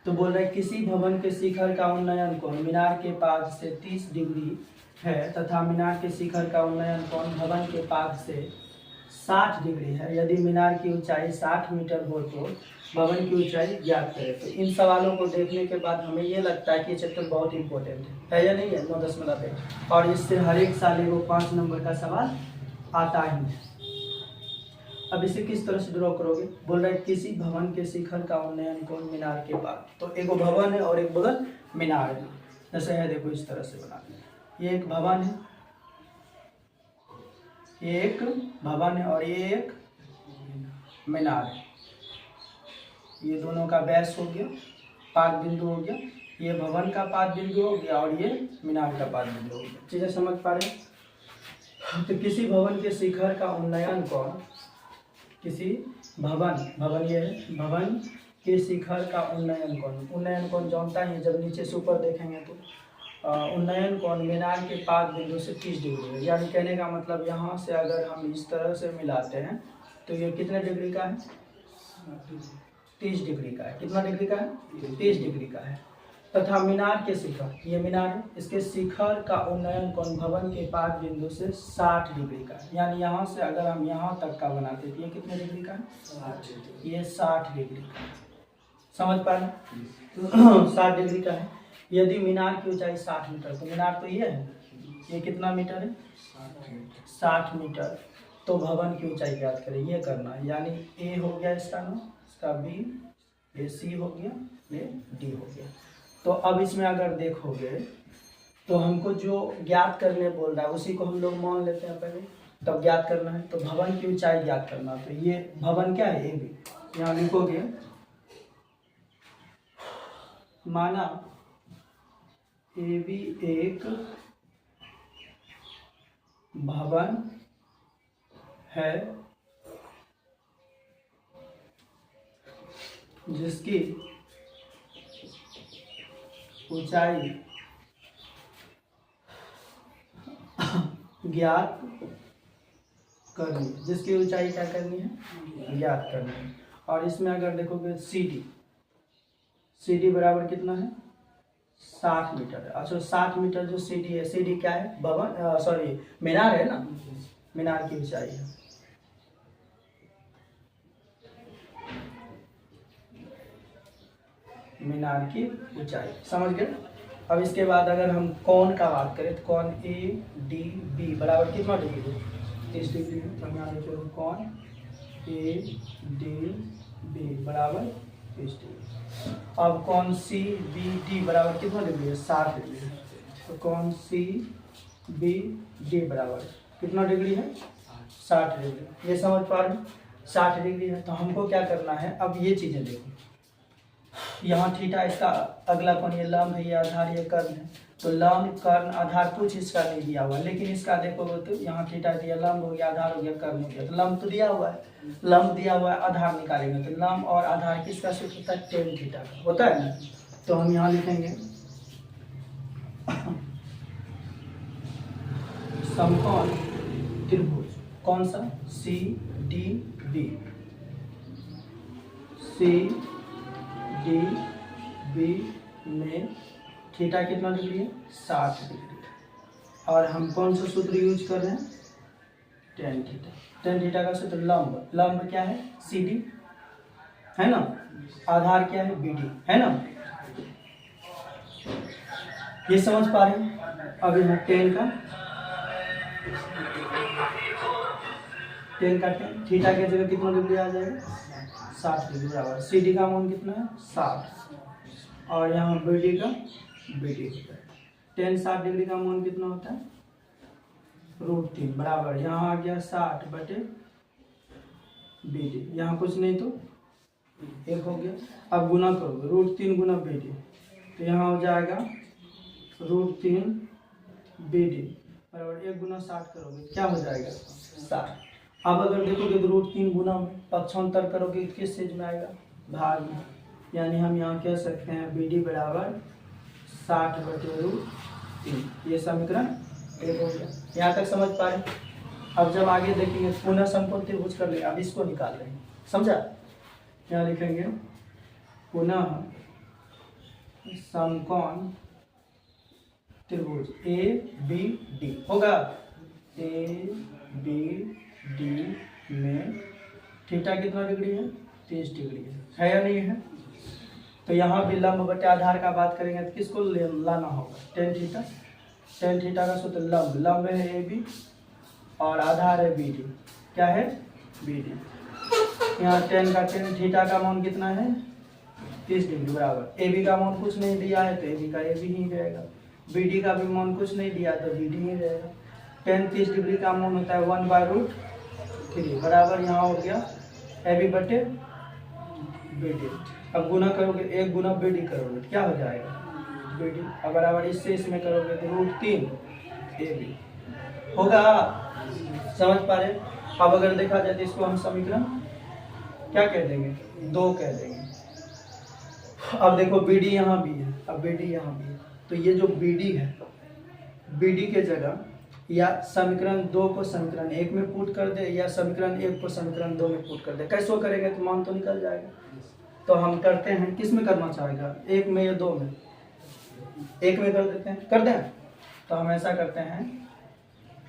तो बोल रहे किसी भवन के शिखर का उन्नयन कोण मीनार के पाद से 30 डिग्री है तथा मीनार के शिखर का उन्नयन कोण भवन के पाद से 60 डिग्री है। यदि मीनार की ऊंचाई 60 मीटर हो तो भवन की ऊंचाई ज्ञात करें। तो इन सवालों को देखने के बाद हमें ये लगता है कि ये चैप्टर बहुत इंपॉर्टेंट है या नहीं है 9.1 और इससे हर एक साल वो 5 नंबर का सवाल आता ही है। अब इसे किस तरह से ड्रॉ करोगे? बोल रहे किसी भवन के शिखर का उन्नयन कोण मीनार के पाद, तो एक भवन है और एक बगल मीनार है। जैसे है देखो इस तरह से बना ये एक भवन है, ये एक भवन है और ये एक मीनार है। ये दोनों का व्यास हो गया, पाद बिंदु हो गया। ये भवन का पाद बिंदु हो गया और ये मीनार का पाद बिंदु हो गया। चीजें समझ पा रहे हैं? तो किसी भवन के शिखर का उन्नयन कोण, किसी भवन ये है, भवन के शिखर का उन्नयन कोण जानता है जब नीचे से ऊपर देखेंगे तो उन्नयन कोण मीनार के पाद बिंदु से 30 डिग्री है। यानी कहने का मतलब यहाँ से अगर हम इस तरह से मिलाते हैं तो ये कितने डिग्री का है? 30 डिग्री का है। कितना डिग्री का है? 30 डिग्री का है। तथा मीनार के शिखर, ये मीनार है, इसके शिखर का उन्नयन कोण भवन के पाद बिंदु से 60 डिग्री का है। यानी यहाँ से अगर हम यहाँ तक का बनाते तो ये कितने डिग्री का है? 60। ये 60 डिग्री का है। समझ पा रहे? 60 डिग्री का है। यदि मीनार की ऊंचाई 60 मीटर, तो मीनार तो ये है, ये कितना मीटर है? 60 मीटर। तो भवन की ऊंचाई ज्ञात करें, ये करना है। यानी ए हो गया इसका नाम, इसका बी, ये सी हो गया, ये डी हो गया। तो अब इसमें अगर देखोगे तो हमको जो ज्ञात करने बोल रहा है उसी को हम लोग मान लेते हैं पहले, तब ज्ञात करना है। तो भवन की ऊंचाई ज्ञात करना, तो ये भवन क्या है? A B. यहाँ लिखोगे माना ए बी एक भवन है जिसकी ऊंचाई ज्ञात करनी, जिसकी ऊंचाई क्या करनी है? ज्ञात करनी है। और इसमें अगर देखोगे सी डी बराबर कितना है? 60 मीटर है। अच्छा 60 मीटर जो सी डी है, सी डी क्या है? भवन सॉरी मीनार है ना, मीनार की ऊंचाई है। मीनार की ऊंचाई समझ गए। अब इसके बाद अगर हम कोण का बात करें तो कोण ए डी बी बराबर कितना डिग्री है? 30 डिग्री है। तो यहाँ लिखो कोण ए डी बी बराबर 30 डिग्री। अब कोण सी बी डी बराबर कितना डिग्री है? 60 डिग्री है। तो कोण सी बी डी बराबर कितना डिग्री है? 60 डिग्री। ये समझ पा रहे? 60 डिग्री है। तो हमको क्या करना है? अब ये चीज़ें देखो, यहाँ थीटा इसका अगला कोण, ये लंब है, ये आधार, ये कर्ण है। तो लंब कर्ण आधार कुछ इसका नहीं दिया हुआ, लेकिन इसका देखोगे तो यहाँ थीटा दिया, लंब हो गया, आधार हो गया, कर्ण हो गया। तो लंब तो दिया हुआ है, लंब दिया हुआ है, आधार निकालेंगे तो लंब और आधार किसका सूत्र होता है? टेन थीटा का होता है ना। तो हम यहाँ लिखेंगे समकोण त्रिभुज, कौन सा? C D B, C D B में थीटा कितना डिग्री है? 60 डिग्री। और हम कौन सा सूत्र यूज कर रहे हैं? Tan theta. टेन थीटा का सूत्र लंब, लंब क्या है? सी डी है ना, आधार क्या है? बी डी है ना। ये समझ पा रहे हैं? अब यहाँ टेन का टेन थीटा की जगह कितना डिग्री आ जाएगा? 60 डिग्री बराबर। सी डी का मान कितना है? 60। और यहाँ बी डी का होता है टेन। 60 डिग्री का मान कितना होता है? √3 बराबर। यहाँ आ गया 60 बटे बी डी, यहाँ कुछ नहीं तो 1 हो गया। अब गुना करोगे √3 गुना बी डी, तो यहाँ हो जाएगा √3 बी डी बराबर 1 गुना 60 करोगे क्या हो जाएगा? 60। अब अगर देखोगे तो √3 गुना में पक्षांतर करोगे किस चीज में आएगा? भाग में। यानी हम यहाँ कह सकते हैं बी डी बराबर 60 बटे √3। ये समीकरण 1 हो गया। यहाँ तक समझ पा रहे? अब जब आगे देखेंगे पुनः समकोण त्रिभुज कर ले। अब इसको निकाल रहे हैं, समझा? यहाँ लिखेंगे पुनः समकोण त्रिभुज ए बी डी होगा। ए बी डी में थीटा कितना डिग्री है? 30 डिग्री है या नहीं है? तो यहाँ भी लंब बटे आधार का बात करेंगे तो किसको लाना होगा? Tan theta. टेन थीटा का सूत्र लंब, लंब है ए बी और आधार है बी डी। क्या है? B D. यहाँ टेन का टेन, थीटा का मान कितना है? 30 डिग्री बराबर। ए बी का मान कुछ नहीं दिया है तो ए बी का ए बी ही रहेगा। बी डी का भी मान कुछ नहीं दिया तो बी डी ही रहेगा। टेन 30 डिग्री का मान होता है 1/√3 बराबर यहाँ हो गया ए बी बटे बी डी। अब गुना करोगे, एक गुना बी डी करोगे क्या हो जाएगा? B D. अब बराबर इससे इसमें करोगे तो √3 ए बी होगा। समझ पा रहे? अब अगर देखा जाए तो इसको हम समीकरण क्या कह देंगे? 2 कह देंगे। अब देखो बी डी यहाँ भी है, अब बी डी यहाँ भी है, तो ये जो बी डी है, बी डी के जगह या समीकरण 2 को समीकरण 1 में पुट कर दे या समीकरण 1 को समीकरण 2 में पुट कर दे। कैसे करेंगे तो मान तो निकल जाएगा। तो हम करते हैं, किस में करना चाहेगा? 1 में या 2 में? 1 में कर देते हैं, कर दें। तो हम ऐसा करते हैं,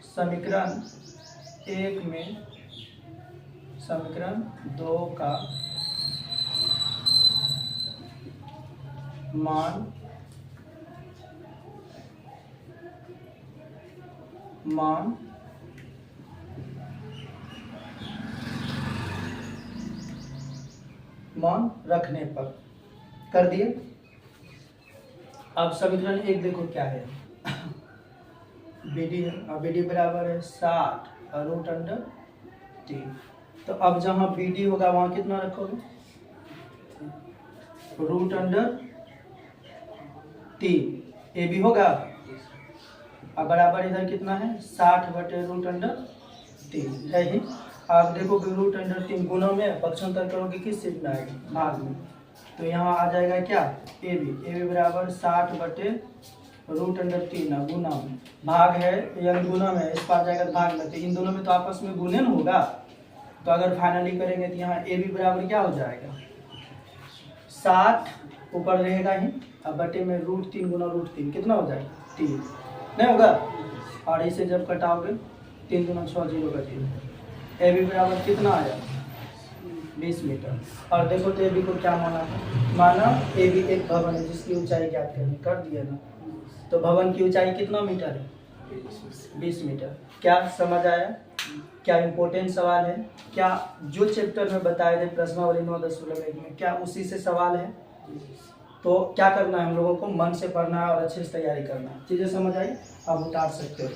समीकरण 1 में समीकरण 2 का मान रखने पर कर दिए। अब समीकरण 1 देखो क्या है? बी डी है और बी डी बराबर है 60√3। तो अब जहाँ बी डी होगा वहाँ कितना रखोगे? √3 ए बी होगा। अब बराबर इधर कितना है? 60/√3 है ही। आप देखोगे √3 गुणों में पक्षांतर करोगे किस चीज में आएगा? भाग में। तो यहाँ आ जाएगा क्या? ए बी बराबर 60/√3 गुना में, भाग है यानी गुना में, इस पार जाएगा तो भाग में। तो इन दोनों में तो आपस में गुणन होगा। तो अगर फाइनली करेंगे तो यहाँ ए बी बराबर क्या हो जाएगा? 60 ऊपर रहेगा ही, अब बटे में √3 गुना √3 कितना हो जाएगा? 3 नहीं होगा। और इसे जब कटाओगे 3 गुना 6 0 का 0। ए बी बराबर कितना आया? 20 मीटर। और देखो तो ए बी को क्या माना? माना ए बी एक भवन है जिसकी ऊंचाई ज्ञात करनी, कर दिया ना। तो भवन की ऊंचाई कितना मीटर है? 20 मीटर। क्या समझ आया? क्या इम्पोर्टेंट सवाल है? क्या जो चैप्टर में बताए थे प्रश्नावली 9.10 में क्या उसी से सवाल है? तो क्या करना है हम लोगों को? मन से पढ़ना है और अच्छे से तैयारी करना है। चीज़ें समझ आई? आप उतार सकते हो।